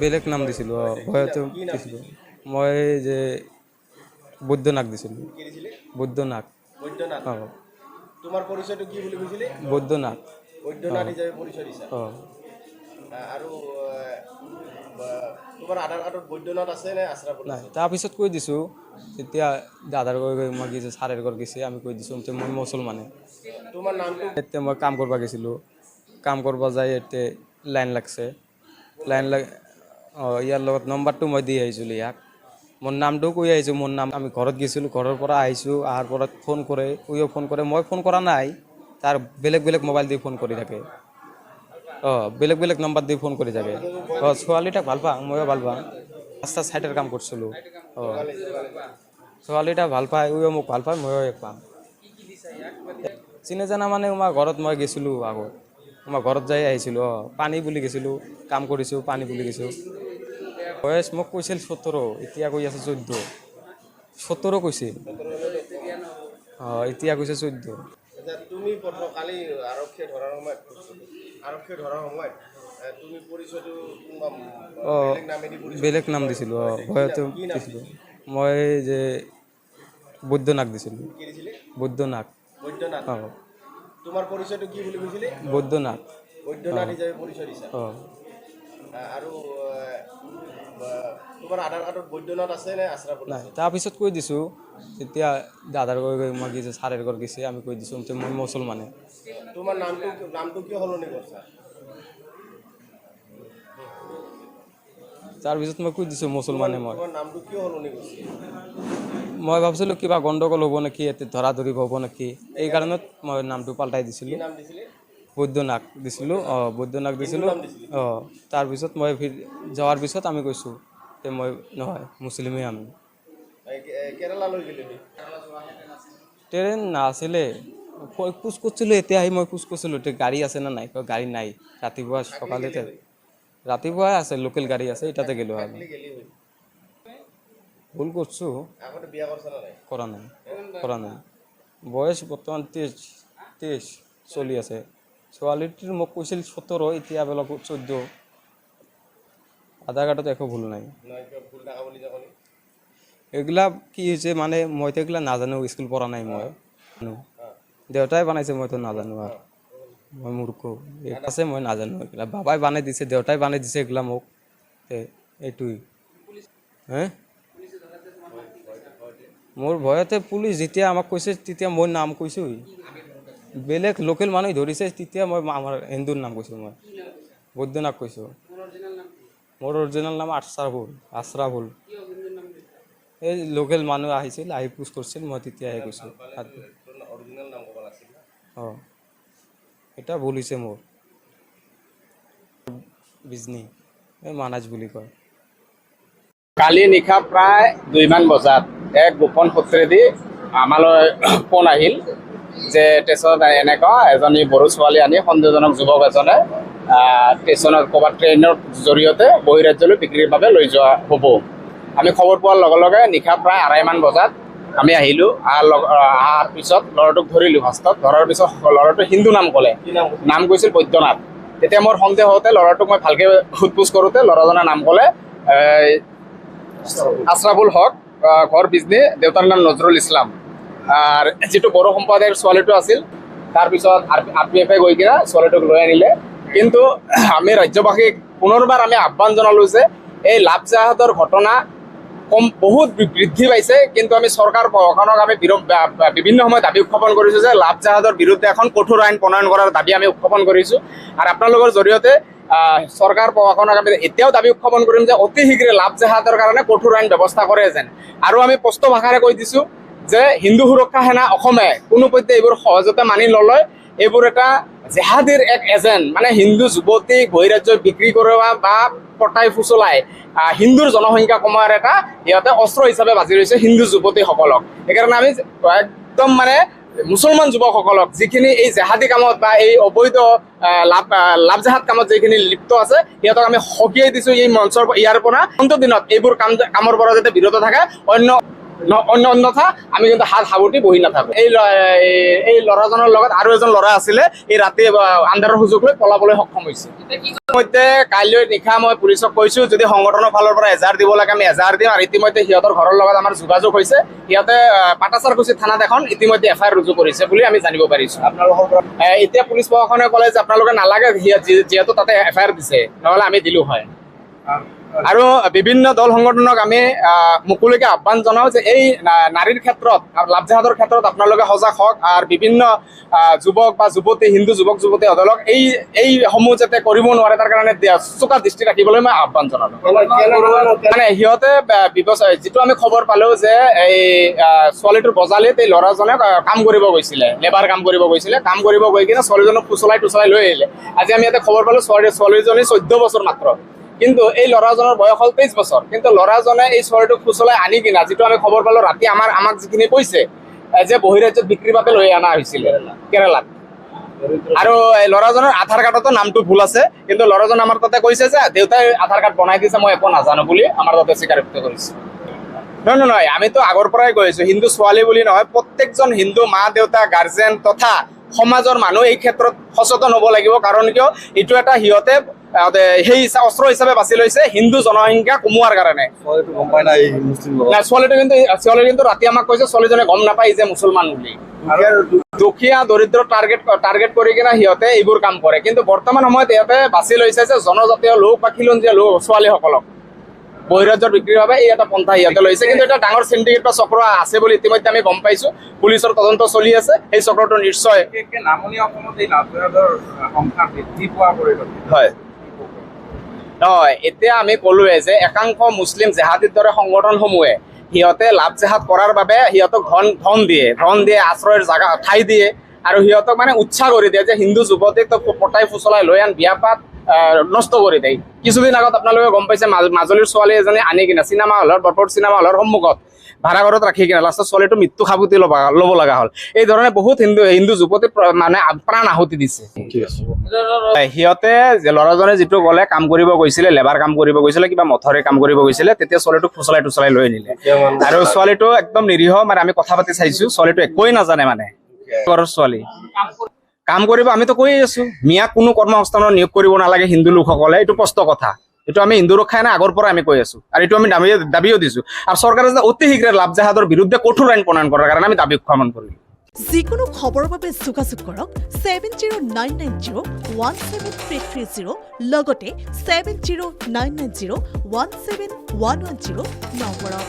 বেলেগ নাম দিছিলোঁ ভয়তে দিছিলোঁ মই যে বৈদ্যনাথ দিছিলোঁ বৈদ্যনাথ অঁ তোমাৰ পৰিচয়টো কি বুলি কৈছিলে? বৈদ্যনাথ বৈদ্যনাথ হিচাপে পৰিচয় দিছা। অঁ আৰু তোমাৰ আধাৰ কাৰ্ডত বৈদ্যনাথ আছে নে আশ্ৰাফুল নাই আছে? তাৰপিছত কৈ দিছোঁ তেতিয়া দাদাৰ মই গেছে ছাৰৰ ঘৰ গৈছে আমি কৈ দিছোঁ মই মুছলমানে তোমাৰ নামটো এতিয়া মই কাম কৰিব গৈছিলোঁ কাম কৰিব যাই এতিয়া লাইন লাগছে লাইন লাগ অঁ ইয়াৰ লগত নম্বৰটো মই দি আহিছিলোঁ ইয়াক মোৰ নামটোও কৈ আহিছোঁ মোৰ নাম আমি ঘৰত গৈছিলোঁ ঘৰৰ পৰা আহিছোঁ অহাৰ পৰা ফোন কৰে ফোন কৰে মই ফোন কৰা নাই তাৰ বেলেগ বেলেগ মোবাইল দি ফোন কৰি থাকে অঁ বেলেগ বেলেগ নম্বৰ দি ফোন কৰি থাকে অঁ ছোৱালীটাক ভাল পাওঁ ময়ো ভাল পাওঁ ৰাস্তা চাইডৰ কাম কৰিছিলোঁ অঁ ছোৱালীটা ভাল পায় মোক ভাল পায় ময়ো পাওঁ চিনে জানা মানে আমাৰ ঘৰত মই গৈছিলোঁ আগত আমাৰ ঘৰত যাই আহিছিলোঁ অঁ পানী বুলি গৈছিলোঁ কাম কৰিছোঁ পানী বুলি গৈছোঁ বয়স মোক কৈছিল 17 এতিয়া কৈ আছে 14 17 কৈছিল অঁ এতিয়া কৈছে 14 তুমি কালি আৰক্ষীয়ে ধৰাৰ সময়ত তুমি পৰিচয়টো অঁ বেলেগ নামেদি বেলেগ নাম দিছিলোঁ অঁ ভয়তে দিছিলোঁ মই যে বৈদ্যনাথ দিছিলোঁ কি দিছিলে? বৈদ্যনাথ বৈদ্যনাথ। অঁ তোমাৰ পৰিচয়টো কি বুলি কৈছিলে? বৈদ্যনাথ বৈদ্যনাথ অঁ হিচাপে পৰিচয় দিছা। অঁ আৰু তোমাৰ আধাৰ কাৰ্ডত বৈদ্যনাথ আছে নে আশ্ৰাফুল নাই আছে? তাৰপিছত কৈ দিছোঁ তেতিয়া দাদাৰ মই গেছে ছাৰৰ ঘৰ গৈছে আমি কৈ দিছোঁ মই মুছলমানে তোমাৰ নামটো কিয় সলনি কৰিছা? তাৰপিছত মই কৈ দিছোঁ মুছলমানে মই তোমাৰ নামটো কিয় সলনি কৰিছে? মই ভাবিছিলোঁ কিবা গণ্ডগোল হ'ব নেকি ইয়াতে ধৰা ধৰি হ'ব নেকি এই কাৰণত মই নামটো পাল্টাই কি দিছিলোঁ নাম দিছিলে? বৈদ্যনাথ দিছিলোঁ অঁ বৈদ্যনাথ হিন্দু দিছিলোঁ নাম দিছিলে? অঁ তাৰপিছত মই যোৱাৰ পিছত আমি কৈছোঁ যে মই নহয় মুছলিমেই আমি কেৰেলালৈ গ'লে ট্ৰেইন নাছিলে খোজ কৰিছিলোঁ এতিয়া আহি মই খোজ কৰিছিলোঁ এতিয়া গাড়ী আছে নে নাই গাড়ী নাই ৰাতিপুৱা সকালেতে ৰাতিপুৱাই আছে লোকেল গাড়ী আছে এটাতে গ'লোঁ আমি ভুল কৰছোঁ আগতে বিয়া কৰিছা নে নাই? কৰা নাই বয়স বৰ্তমান 23 চলি আছে ছোৱালীটোৰ মোক কৈছিল 17 এতিয়া বোলে 14 আধাৰ কাৰ্ডত একো ভুল নাই ভুল থকা বুলি যে ক'লি। এইগিলা কি হৈছে মানে মইতো এইগিলা নাজানো স্কুল পঢ়া নাই মই দেউতাই বনাইছে মইতো নাজানো আৰু মই মূৰ্খ আছে মই নাজানো এইগিলা বাবাই বনাই দিছে দেউতাই বনাই দিছে এইগিলা মোক এইটোৱেই হে মোৰ ভয়তে পুলিচ যেতিয়া আমাক কৈছে তেতিয়া মোৰ নাম কৈছোঁ বেলেগ লোকেল মানুহ ধৰিছে তেতিয়া মই আমাৰ হিন্দুৰ নাম কৈছোঁ মই বৈদ্যনাথ কৈছোঁ মোৰ অৰিজিনেল নাম আশ্ৰাফুল এই লোকেল মানুহ আহিছিল আহি পোচ কৰিছিল মই তেতিয়াহে কৈছোঁ অৰিজিনেল নাম ক'ব লাগিছিল। অঁ এটা ভুল হৈছে মোৰ বিজনী এই মানাজ বুলি কয় কালি নিশা প্ৰায় 2মান বজাত এক গোপন সূত্ৰেদি আমালৈ ফোন আহিল যে ষ্টেচনত এনেকুৱা এজনী বড়ো ছোৱালী আনি সন্দেহজনক যুৱক এজনে ষ্টেচনত ক'ৰবাত ট্ৰেইনৰ জৰিয়তে বহিৰাজ্যলৈ বিক্ৰীৰ বাবে লৈ যোৱা হ'ব। আমি খবৰ পোৱাৰ লগে লগে নিশা প্ৰায় 2:30মান বজাত আমি আহিলোঁ অহাৰ পিছত ল'ৰাটোক ধৰিলোঁ ফাৰ্ষ্টত ধৰাৰ পিছত ল'ৰাটোৱে হিন্দু নাম ক'লে নাম কৈছিল বৈদ্যনাথ তেতিয়া মোৰ সন্দেহ হওঁতে ল'ৰাটোক মই ভালকৈ সোধ পোছ কৰোঁতে ল'ৰাজনে নাম ক'লে আশ্ৰাফুল হক ঘৰ বিজনী দেউতাৰ নাম নজৰুল ইছলাম আৰু যিটো বড়ো সম্প্ৰদায়ৰ ছোৱালীটো আছিল তাৰপিছত RPF গৈ কিনে ছোৱালীটোক লৈ আনিলে কিন্তু আমি ৰাজ্যবাসীক পুনৰবাৰ আমি আহ্বান জনালোঁ যে এই লাভ জাহাজৰ ঘটনা বহুত বৃদ্ধি পাইছে কিন্তু আমি চৰকাৰ প্ৰশাসনক আমি বিভিন্ন সময়ত দাবী উত্থাপন কৰিছোঁ যে লাভ জাহাজৰ বিৰুদ্ধে এখন কঠোৰ আইন প্ৰণয়ন কৰাৰ দাবী আমি উত্থাপন কৰিছোঁ আৰু আপোনালোকৰ জৰিয়তে চৰকাৰ প্ৰশাসনক আমি এতিয়াও দাবী উত্থাপন কৰিম যে অতি শীঘ্ৰে লাভ জাহাজৰ কাৰণে কঠোৰ আইন ব্যৱস্থা কৰে যেন আৰু আমি স্পষ্ট ভাষাৰে কৈ দিছোঁ যে হিন্দু সুৰক্ষা সেনা অসমে কোনো পধ্যে এইবোৰ সহজতে মানি নলয় এইবোৰ এটা জেহাদীৰ এক এজেণ্ট মানে হিন্দু যুৱতীক বহিৰাজ্যত বিক্ৰী কৰোৱা বা পতাই ফুচলাই হিন্দুৰ জনসংখ্যা কমোৱাৰ এটা সিহঁতে অস্ত্ৰ হিচাপে বাজি লৈছে হিন্দু যুৱতীসকলক সেইকাৰণে আমি একদম মানে মুছলমান যুৱকসকলক যিখিনি এই জেহাদী কামত বা এই অবৈধ লাভ জাহাদ কামত যিখিনি লিপ্ত আছে সিহঁতক আমি সকীয়াই দিছোঁ এই মঞ্চৰ ইয়াৰ পৰা অন্ত দিনত এইবোৰ কামৰ পৰা যাতে বিৰত থাকে অন্য অন্যথা আমি কিন্তু হাত সাৱটি বহি নাথাকো। এই ল'ৰাজনৰ লগত আৰু এজন ল'ৰা আছিলে, এই ৰাতি আন্ধাৰৰ সুযোগ লৈ পলাবলৈ সক্ষম হৈছে। ইতিমধ্যে কাইলৈ নিশা মই পুলিচক কৈছো, যদি সংগঠনৰ ফালৰ পৰা এজাহাৰ দিব লাগে আমি এজাহাৰ দিম। আৰু ইতিমধ্যে সিহঁতৰ ঘৰৰ লগত আমাৰ যোগাযোগ হৈছে, সিহঁতে পাটাচাৰকুছি থানাত এখন ইতিমধ্যে FIR ৰুজু কৰিছে বুলি আমি জানিব পাৰিছো। আপোনালোকৰ পৰা এতিয়া পুলিচ প্ৰশাসনে ক'লে যে আপোনালোকে নালাগে, যিহেতু তাতে FIR দিছে, নহ'লে আমি দিলো হয়। আৰু বিভিন্ন দল সংগঠনক আমি মুকলিকে আহ্বান জনাওঁ যে এই নাৰীৰ ক্ষেত্ৰত, লাভ জেহাদৰ ক্ষেত্ৰত আপোনালোকে সজাগ হওক। আৰু বিভিন্ন যুৱক বা যুৱতী, হিন্দু যুৱক যুৱতীসকলক এই সমূহ যাতে কৰিব নোৱাৰে তাৰ কাৰণে চোকা দৃষ্টি ৰাখিবলৈ মই আহ্বান জনালো। মানে সিহঁতে যিটো আমি খবৰ পালো যে এই ছোৱালীটোৰ বজালিত এই ল'ৰাজনে কাম কৰিব গৈছিলে, লেবাৰ কাম কৰিব গৈছিলে। কাম কৰিব গৈ কিনে ছোৱালীজনক ফুচলাই লৈ আহিলে। আজি আমি ইয়াতে খবৰ পালো ছোৱালীজনী 14 বছৰ মাত্ৰ, কিন্তু এই ল'ৰাজনৰ বয়স হ'ল 23 বছৰ। কিন্তু ল'ৰাজনে এই ছোৱালীটোক ফুচলাই আনি কিনা, যিটো আমি খবৰ পালো ৰাতি আমাক যিখিনি কৈছে যে বহিৰাজ্যত বিক্ৰীৰ বাবে লৈ অনা হৈছিলে কেৰালাত। আৰু এই ল'ৰাজনৰ আধাৰ কাৰ্ডতো নামটো ভুল আছে, কিন্তু ল'ৰাজন আমাৰ তাতে কৈছে যে দেউতাই আধাৰ কাৰ্ড বনাই দিছে, মই একো নাজানো বুলি আমাৰ তাতে স্বীকাৰোক্তি কৰিছে। নহয়, আমিতো আগৰ পৰাই কৈ আছো, হিন্দু ছোৱালী বুলি নহয়, প্ৰত্যেকজন হিন্দু মা দেউতা, গাৰ্জেন তথা সমাজৰ মানুহ এই ক্ষেত্ৰত সচেতন হ'ব লাগিব। কাৰণ কিয়, এইটো এটা সিহঁতে সেই অস্ত্ৰ হিচাপে বাছি লৈছে হিন্দু জনসংখ্যা কমোৱাৰ কাৰণে। ছোৱালী কিন্তু ৰাতি আমাক কৈছে ছোৱালীজনে গম নাপায় যে মুছলমান বুলি। দুখীয়া দৰিদ্ৰ টাৰ্গেট কৰি কিনে সিহঁতে এইবোৰ কাম কৰে। কিন্তু বৰ্তমান সময়ত সিহঁতে বাছি লৈছে যে জনজাতীয় লোক বা খিলঞ্জীয়া লোক ছোৱালীসকলক বহিৰাজ্যৰ বিক্ৰীৰ বাবে এই এটা পন্থা সিহঁতে লৈছে। কিন্তু এটা ডাঙৰ চিণ্ডিকেট বা চক্ৰ আছে বুলি ইতিমধ্যে আমি গম পাইছো। পুলিচৰ তদন্ত চলি আছে, এই চক্ৰটো নিশ্চয় নামনি অসমত এই লাভ জেহাদৰ সংখ্যা বৃদ্ধি পোৱা পৰিলক্ষিত হয়। নহয়, এতিয়া আমি ক'লোৱে যে একাংশ মুছলিম জেহাদীৰ দৰে সংগঠনসমূহে সিহঁতে লাভ জেহাদ কৰাৰ বাবে সিহঁতক ধন দিয়ে, আশ্ৰয়ৰ জাগা ঠাই দিয়ে, আৰু সিহঁতক মানে উৎসাহ কৰি দিয়ে যে হিন্দু যুৱতীক পটাই ফুচলাই লৈ আন, বিয়া পাত নষ্ট কৰি দিয়ে। কিছুদিন আগত আপোনালোকে গম পাইছে মাজুলীৰ ছোৱালী এজনী আনি কিনে বৰপেটা চিনেমা হলৰ সন্মুখত ভাড়াঘৰত ৰাখি কিনে লাষ্টত ছোৱালীটো মৃত্যু সাবটি ল'ব লগা হ'ল। এই ধৰণে বহুত হিন্দু যুৱতী মানে প্ৰাণ আহুতি দিছে। সিহঁতে ল'ৰাজনে যিটো ক'লে কাম কৰিব গৈছিলে, লেবাৰ কাম কৰিব গৈছিলে, কিবা মথৰে কাম কৰিব গৈছিলে, তেতিয়া ছোৱালীটোক ফুচলাই লৈ আনিলে। আৰু ছোৱালীটো একদম নিৰীহ, মানে আমি কথা পাতি চাইছো, ছোৱালীটো একোৱেই নাজানে, মানে ঘৰৰ ছোৱালী কাম কৰিব। আমিতো কৈ আছো মিয়াক কোনো কৰ্মসংস্থাপনত নিয়োগ কৰিব নালাগে হিন্দু লোকসকলে, এইটো স্পষ্ট কথা। এইটো আমি হিন্দু ৰক্ষাই নাই আগৰ পৰা আমি কৈ আছো, আৰু এইটো আমি দাবীও দিছো। আৰু চৰকাৰে যে অতি শীঘ্ৰে লাভ জেহাদৰ বিৰুদ্ধে কঠোৰ আইন প্ৰণয়ন কৰাৰ কাৰণে আমি দাবী উত্থাপন কৰিম। যিকোনো খবৰৰ বাবে যোগাযোগ কৰক 7099017330 লগতে 7099017110 নম্বৰত।